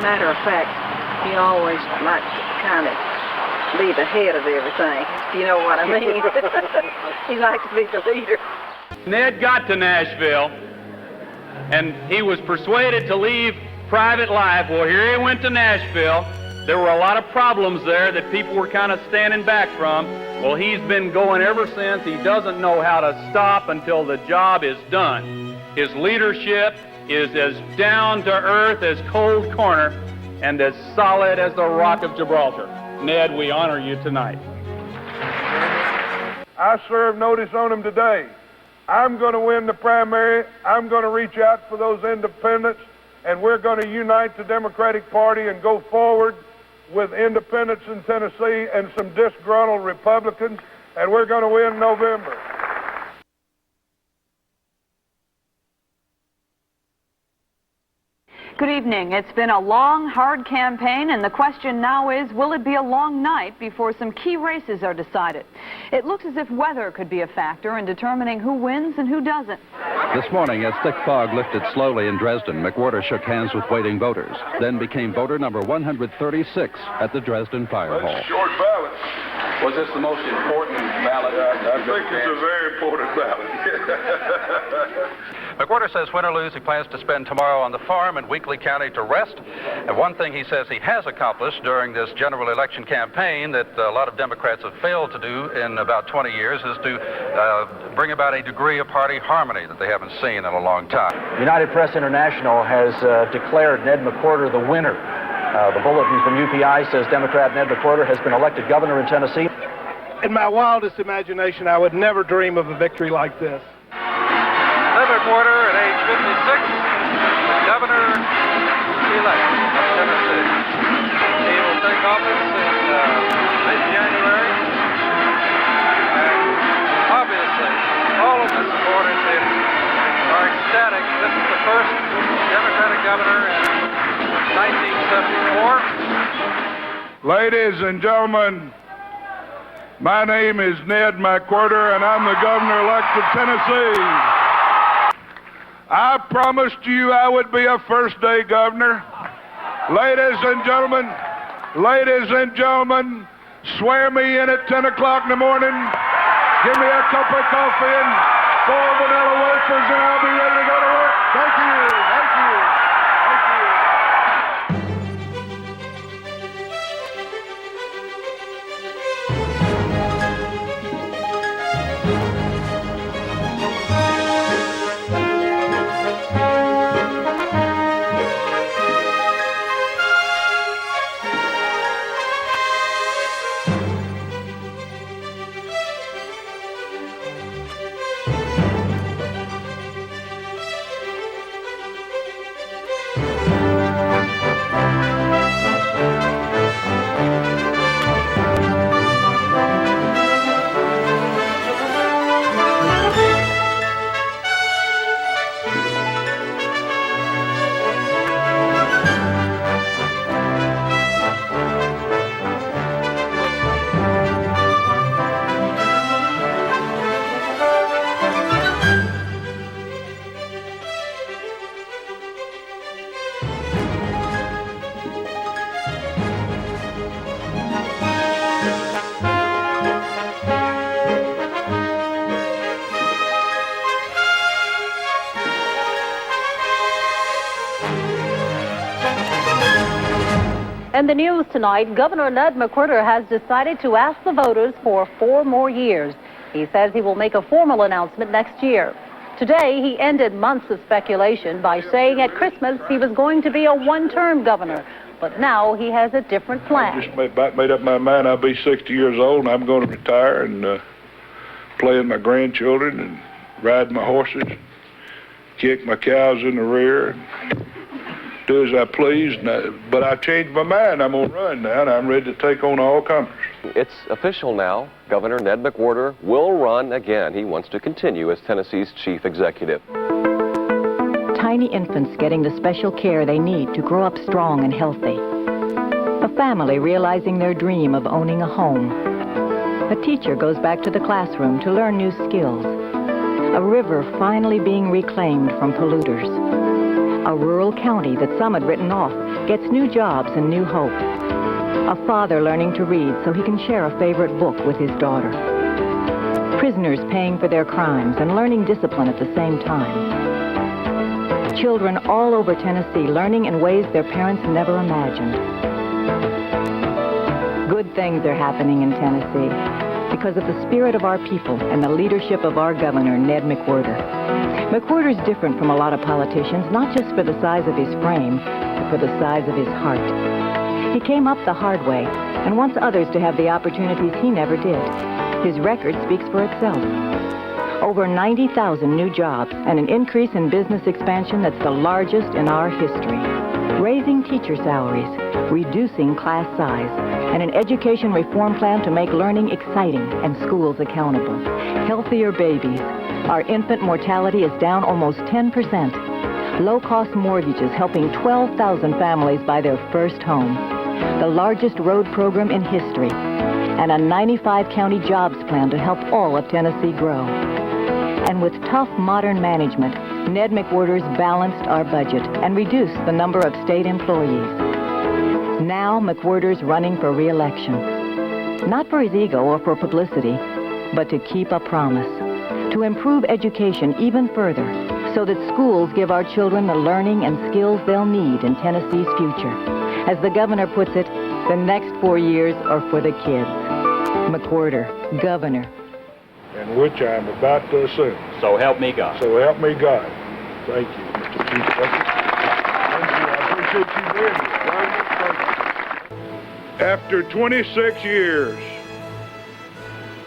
matter of fact, he always liked to kind of be the head of everything, if you know what I mean. He liked to be the leader. Ned got to Nashville, and he was persuaded to leave private life. Well, here he went to Nashville. There were a lot of problems there that people were kind of standing back from. Well, he's been going ever since. He doesn't know how to stop until the job is done. His leadership is as down to earth as Cold Corner and as solid as the Rock of Gibraltar. Ned, we honor you tonight. I serve notice on him today. I'm going to win the primary. I'm going to reach out for those independents, and we're going to unite the Democratic Party and go forward with independents in Tennessee and some disgruntled Republicans, and we're going to win November. Good evening. It's been a long, hard campaign, and the question now is, will it be a long night before some key races are decided? It looks as if weather could be a factor in determining who wins and who doesn't. This morning, as thick fog lifted slowly in Dresden, McWherter shook hands with waiting voters, then became voter number 136 at the Dresden Fire Hall. Short ballot. Was this the most important ballot? I think it's a very important ballot. McWherter says, win or lose, he plans to spend tomorrow on the farm in Weakley County to rest. And one thing he says he has accomplished during this general election campaign that a lot of Democrats have failed to do in about 20 years is to bring about a degree of party harmony that they haven't seen in a long time. United Press International has declared Ned McWherter the winner. The bulletin from UPI says Democrat Ned McWherter has been elected governor in Tennessee. In my wildest imagination, I would never dream of a victory like this. Ned McWherter, at age 56, governor-elect of Tennessee. He will take office in mid-January. And obviously, all of the supporters are ecstatic. This is the first Democratic governor in 1974. Ladies and gentlemen, my name is Ned McWherter, and I'm the governor-elect of Tennessee. I promised you I would be a first-day governor. Ladies and gentlemen, swear me in at 10 o'clock in the morning. Give me a cup of coffee and 4 vanilla wafers, and I'll be ready to go to work. Thank you. Thank you. Thank you. In the news tonight, Governor Ned McWherter has decided to ask the voters for 4 more years. He says he will make a formal announcement next year. Today, he ended months of speculation by saying at Christmas he was going to be a one-term governor. But now he has a different plan. I just made up my mind I'll be 60 years old, and I'm going to retire and play with my grandchildren and ride my horses, kick my cows in the rear, do as I please. But I changed my mind. I'm going to run now, and I'm ready to take on all comers. It's official now. Governor Ned McWherter will run again. He wants to continue as Tennessee's chief executive. Tiny infants getting the special care they need to grow up strong and healthy. A family realizing their dream of owning a home. A teacher goes back to the classroom to learn new skills. A river finally being reclaimed from polluters. A rural county that some had written off gets new jobs and new hope. A father learning to read so he can share a favorite book with his daughter. Prisoners paying for their crimes and learning discipline at the same time. Children all over Tennessee learning in ways their parents never imagined. Good things are happening in Tennessee because of the spirit of our people and the leadership of our governor, Ned McWherter. McWherter's different from a lot of politicians, not just for the size of his frame, but for the size of his heart. He came up the hard way and wants others to have the opportunities he never did. His record speaks for itself. Over 90,000 new jobs and an increase in business expansion that's the largest in our history. Raising teacher salaries, reducing class size, and an education reform plan to make learning exciting and schools accountable. Healthier babies. Our infant mortality is down almost 10%. Low-cost mortgages helping 12,000 families buy their first home. The largest road program in history. And a 95-county jobs plan to help all of Tennessee grow. And with tough modern management, Ned McWherter's balanced our budget and reduced the number of state employees. Now McWherter's running for re-election. Not for his ego or for publicity, but to keep a promise. To improve education even further, so that schools give our children the learning and skills they'll need in Tennessee's future. As the governor puts it, the next 4 years are for the kids. McWherter, governor. And which I am about to assume. So help me God. So help me God. Thank you, Mr. Chief Justice. Thank you. I appreciate you being here. After 26 years,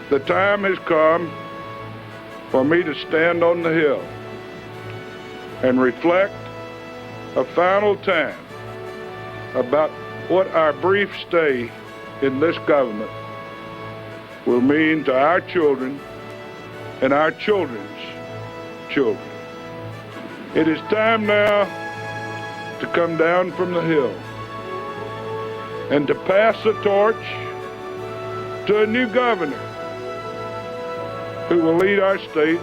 the time has come for me to stand on the hill and reflect a final time about what our brief stay in this government will mean to our children and our children's children. It is time now to come down from the hill and to pass the torch to a new governor who will lead our state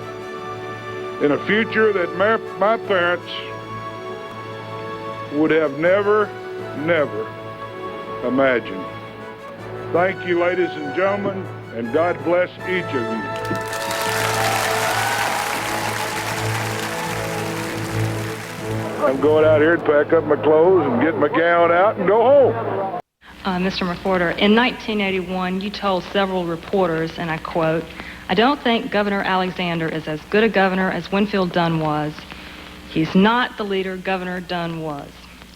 in a future that my parents would have never imagined. Thank you, ladies and gentlemen, and God bless each of you. I'm going out here to pack up my clothes and get my gown out and go home. Mr. McWherter, in 1981, you told several reporters, and I quote, "I don't think Governor Alexander is as good a governor as Winfield Dunn was. He's not the leader Governor Dunn was."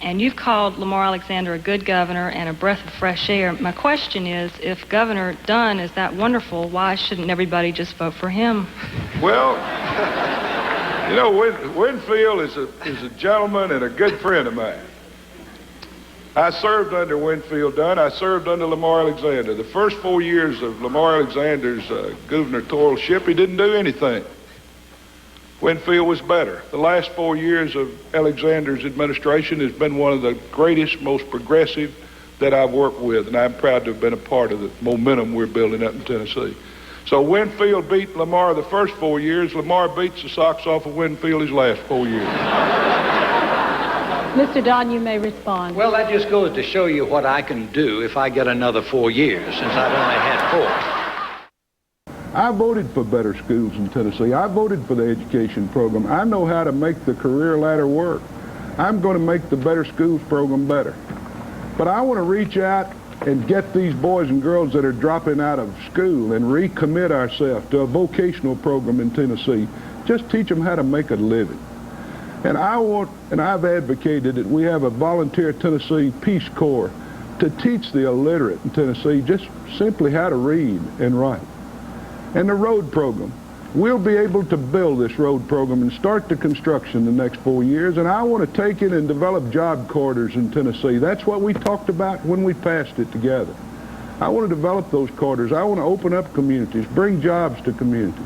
And you've called Lamar Alexander a good governor and a breath of fresh air. My question is, if Governor Dunn is that wonderful, why shouldn't everybody just vote for him? Well, you know, Winfield is a gentleman and a good friend of mine. I served under Winfield Dunn. I served under Lamar Alexander. The first 4 years of Lamar Alexander's gubernatorialship, he didn't do anything. Winfield was better. The last 4 years of Alexander's administration has been one of the greatest, most progressive that I've worked with, and I'm proud to have been a part of the momentum we're building up in Tennessee. So Winfield beat Lamar the first 4 years. Lamar beats the socks off of Winfield his last 4 years. Mr. Dunn, you may respond. Well, that just goes to show you what I can do if I get another 4 years, since I've only had 4. I voted for better schools in Tennessee. I voted for the education program. I know how to make the career ladder work. I'm going to make the Better Schools program better. But I want to reach out and get these boys and girls that are dropping out of school and recommit ourselves to a vocational program in Tennessee. Just teach them how to make a living. And I've advocated that we have a volunteer Tennessee Peace Corps to teach the illiterate in Tennessee just simply how to read and write. And the road program. We'll be able to build this road program and start the construction the next 4 years, and I want to take it and develop job corridors in Tennessee. That's what we talked about when we passed it together. I want to develop those corridors. I want to open up communities, bring jobs to communities.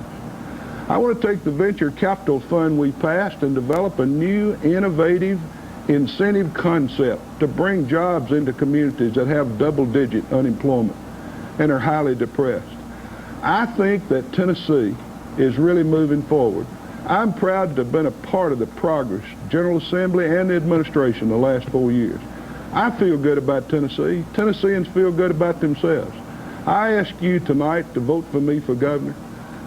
I want to take the venture capital fund we passed and develop a new, innovative incentive concept to bring jobs into communities that have double-digit unemployment and are highly depressed. I think that Tennessee is really moving forward. I'm proud to have been a part of the progress, General Assembly and the administration the last 4 years. I feel good about Tennessee. Tennesseans feel good about themselves. I ask you tonight to vote for me for governor.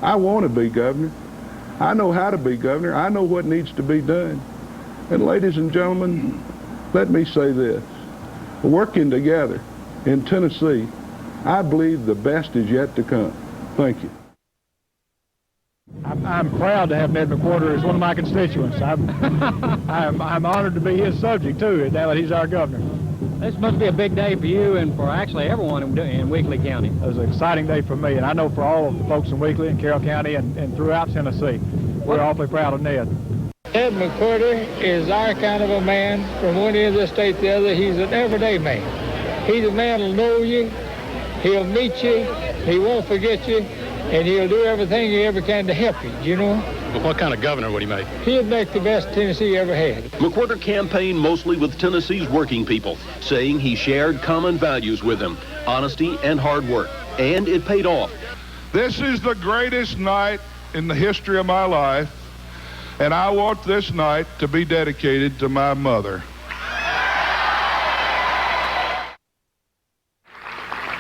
I want to be governor. I know how to be governor. I know what needs to be done. And ladies and gentlemen, let me say this. Working together in Tennessee, I believe the best is yet to come. Thank you. I'm proud to have Ned McWherter as one of my constituents. I'm honored to be his subject, too, now that he's our governor. This must be a big day for you and for actually everyone in Weakley County. It was an exciting day for me, and I know for all of the folks in Weakley and Carroll County and throughout Tennessee. We're awfully proud of Ned. Ned McWherter is our kind of a man. From one end of the state to the other, he's an everyday man. He's a man who'll know you, he'll meet you, he won't forget you, and he'll do everything he ever can to help you, you know? But what kind of governor would he make? He'd make the best Tennessee ever had. McWherter campaigned mostly with Tennessee's working people, saying he shared common values with them, honesty and hard work, and it paid off. This is the greatest night in the history of my life, and I want this night to be dedicated to my mother.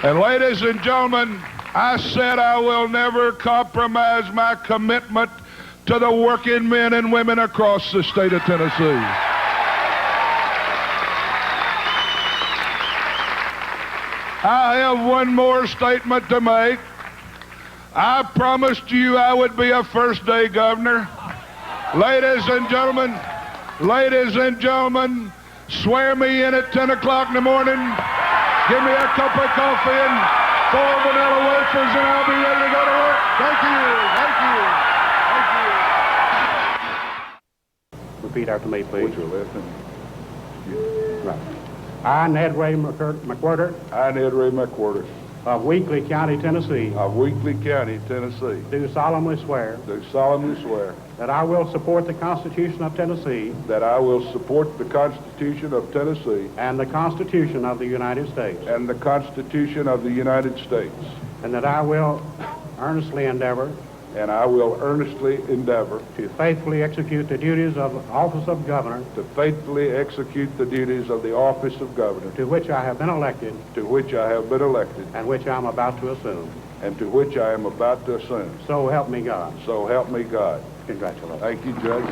And ladies and gentlemen, I said I will never compromise my commitment to the working men and women across the state of Tennessee. I have one more statement to make. I promised you I would be a first-day governor. Ladies and gentlemen, swear me in at 10 o'clock in the morning. Give me a cup of coffee and 4 vanilla wafers, and I'll be ready to go to work. Thank you. Thank you. Repeat after me, please. What's your last name? Right. I, Ned Ray McWherter. I, Ned Ray McWherter. Of Weakley County, Tennessee. Of Weakley County, Tennessee. Do solemnly swear. Do solemnly swear. That I will support the Constitution of Tennessee. That I will support the Constitution of Tennessee. And the Constitution of the United States. And the Constitution of the United States. And that I will earnestly endeavor. And I will earnestly endeavor. To faithfully execute the duties of the office of governor. To faithfully execute the duties of the office of governor. To which I have been elected. To which I have been elected. And which I am about to assume. And to which I am about to assume. So help me God. So help me God. Congratulations. Thank you, Judge.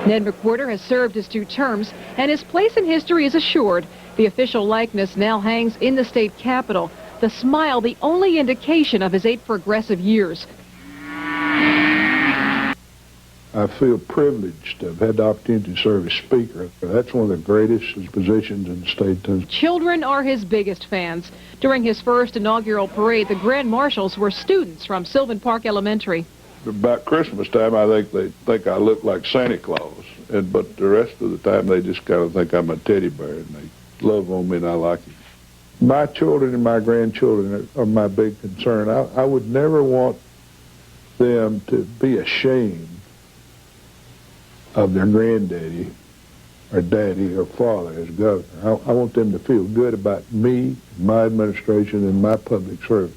Ned McWherter has served his 2 terms, and his place in history is assured. The official likeness now hangs in the state capitol, the smile the only indication of his 8 progressive years. I feel privileged to have had the opportunity to serve as Speaker. That's one of the greatest positions in the state of Tennessee. Children are his biggest fans. During his first inaugural parade, the Grand Marshals were students from Sylvan Park Elementary. About Christmas time, I think they think I look like Santa Claus, but the rest of the time they just kind of think I'm a teddy bear, and they love on me and I like it. My children and my grandchildren are my big concern. I would never want them to be ashamed of their granddaddy or daddy or father as governor. I want them to feel good about me, my administration, and my public service.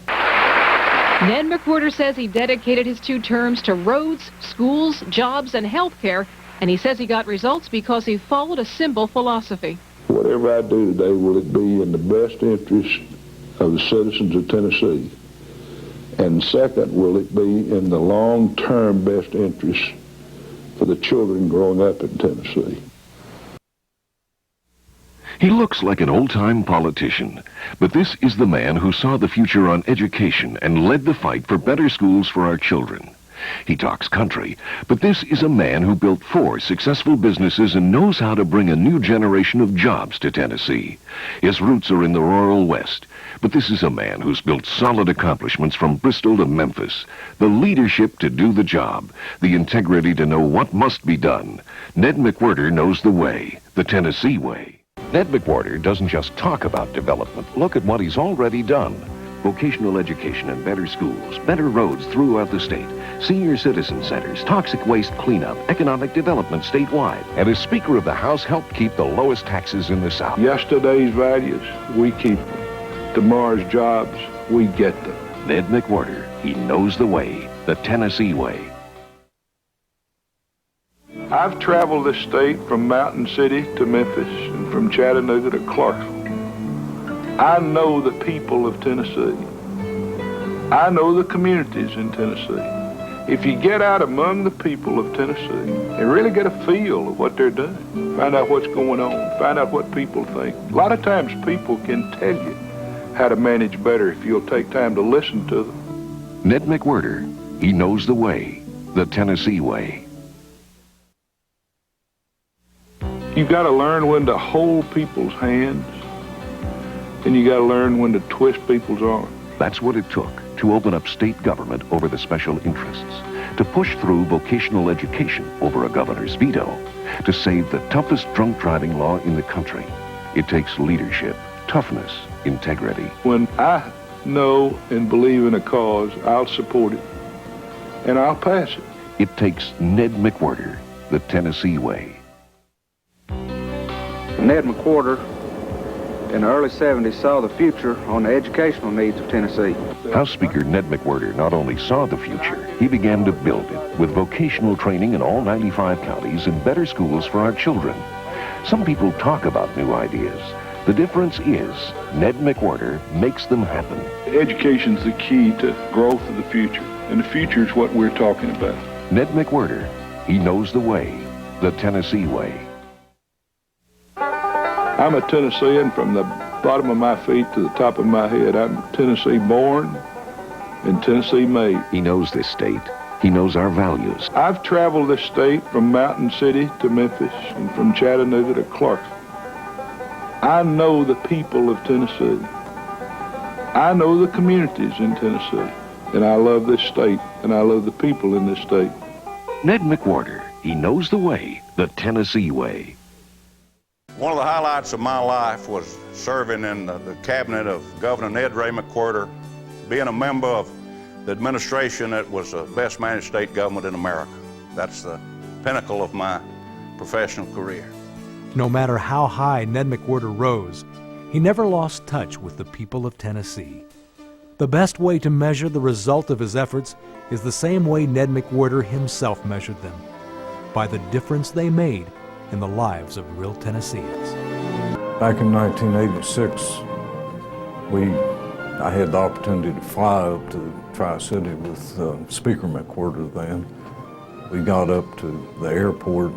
Ned McWherter says he dedicated his 2 terms to roads, schools, jobs, and health care, and he says he got results because he followed a simple philosophy. Whatever I do today, will it be in the best interest of the citizens of Tennessee? And second, will it be in the long-term best interest for the children growing up in Tennessee? He looks like an old-time politician, but this is the man who saw the future on education and led the fight for better schools for our children. He talks country, but this is a man who built 4 successful businesses and knows how to bring a new generation of jobs to Tennessee. His roots are in the rural West, but this is a man who's built solid accomplishments from Bristol to Memphis. The leadership to do the job, the integrity to know what must be done. Ned McWherter knows the way, the Tennessee way. Ned McWherter doesn't just talk about development. Look at what he's already done. Vocational education and better schools, better roads throughout the state, senior citizen centers, toxic waste cleanup, economic development statewide. And as Speaker of the House, helped keep the lowest taxes in the South. Yesterday's values, we keep them. Tomorrow's jobs, we get them. Ned McWherter, he knows the way, the Tennessee way. I've traveled this state from Mountain City to Memphis and from Chattanooga to Clarksville. I know the people of Tennessee. I know the communities in Tennessee. If you get out among the people of Tennessee and really get a feel of what they're doing, find out what's going on, find out what people think. A lot of times people can tell you how to manage better if you'll take time to listen to them. Ned McWherter, he knows the way, the Tennessee way. You've got to learn when to hold people's hands, and you got to learn when to twist people's arms. That's what it took to open up state government over the special interests, to push through vocational education over a governor's veto, to save the toughest drunk driving law in the country. It takes leadership, toughness, integrity. When I know and believe in a cause, I'll support it, and I'll pass it. It takes Ned McWherter, the Tennessee way. Ned McWherter in the early 70s saw the future on the educational needs of Tennessee. House Speaker Ned McWherter not only saw the future, he began to build it with vocational training in all 95 counties and better schools for our children. Some people talk about new ideas. The difference is Ned McWherter makes them happen. Education's the key to growth of the future, and the future is what we're talking about. Ned McWherter, he knows the way, the Tennessee way. I'm a Tennessean from the bottom of my feet to the top of my head. I'm Tennessee born and Tennessee made. He knows this state. He knows our values. I've traveled this state from Mountain City to Memphis and from Chattanooga to Clarksville. I know the people of Tennessee. I know the communities in Tennessee. And I love this state, and I love the people in this state. Ned McWherter, he knows the way, the Tennessee way. One of the highlights of my life was serving in the cabinet of Governor Ned Ray McWherter, being a member of the administration that was the best managed state government in America. That's the pinnacle of my professional career. No matter how high Ned McWherter rose, he never lost touch with the people of Tennessee. The best way to measure the result of his efforts is the same way Ned McWherter himself measured them, by the difference they made in the lives of real Tennesseans. Back in 1986, I had the opportunity to fly up to the Tri-City with Speaker McWherter then. We got up to the airport.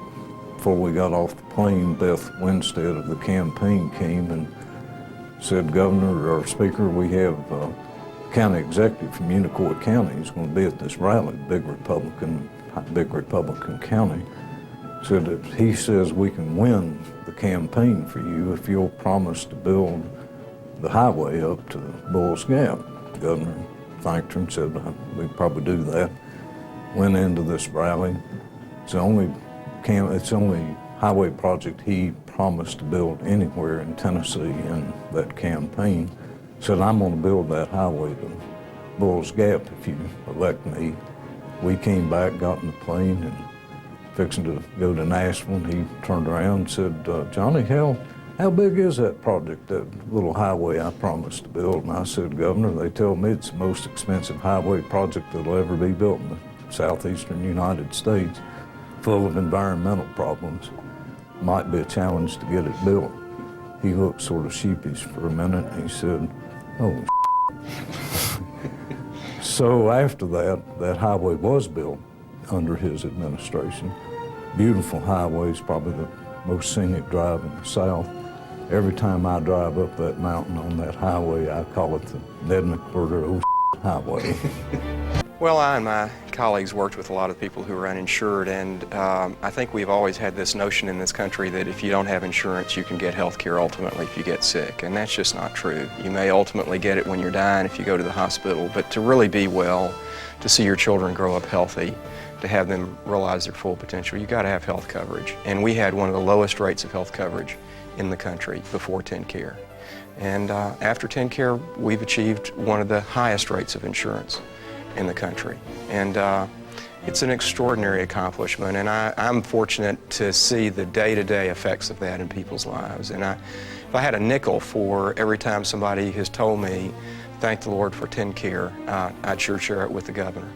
Before we got off the plane, Beth Winstead of the campaign came and said, "Governor or Speaker, we have a county executive from Unicoi County. He's going to be at this rally, big Republican county. Said that he says we can win the campaign for you if you'll promise to build the highway up to Bulls Gap." The governor thanked her and said, "We'd probably do that." Went into this rally. It's the only highway project he promised to build anywhere in Tennessee in that campaign. Said, "I'm going to build that highway to Bulls Gap if you elect me." We came back, got in the plane, and fixing to go to Nashville, and he turned around and said, "Johnny, how big is that project, that little highway I promised to build?" And I said, "Governor, they tell me it's the most expensive highway project that'll ever be built in the southeastern United States, full of environmental problems. Might be a challenge to get it built." He looked sort of sheepish for a minute, and he said, "Oh, So after that highway was built under his administration. Beautiful highways, probably the most scenic drive in the South. Every time I drive up that mountain on that highway, I call it the Ned McWherter Highway. Well, I and my colleagues worked with a lot of people who are uninsured, and I think we've always had this notion in this country that if you don't have insurance, you can get health care ultimately if you get sick, and that's just not true. You may ultimately get it when you're dying if you go to the hospital, but to really be well, to see your children grow up healthy, to have them realize their full potential, you got to have health coverage. And we had one of the lowest rates of health coverage in the country before TennCare. And after TennCare, we've achieved one of the highest rates of insurance in the country. And it's an extraordinary accomplishment, and I'm fortunate to see the day-to-day effects of that in people's lives. And if I had a nickel for every time somebody has told me, thank the Lord for TennCare, I'd sure share it with the governor.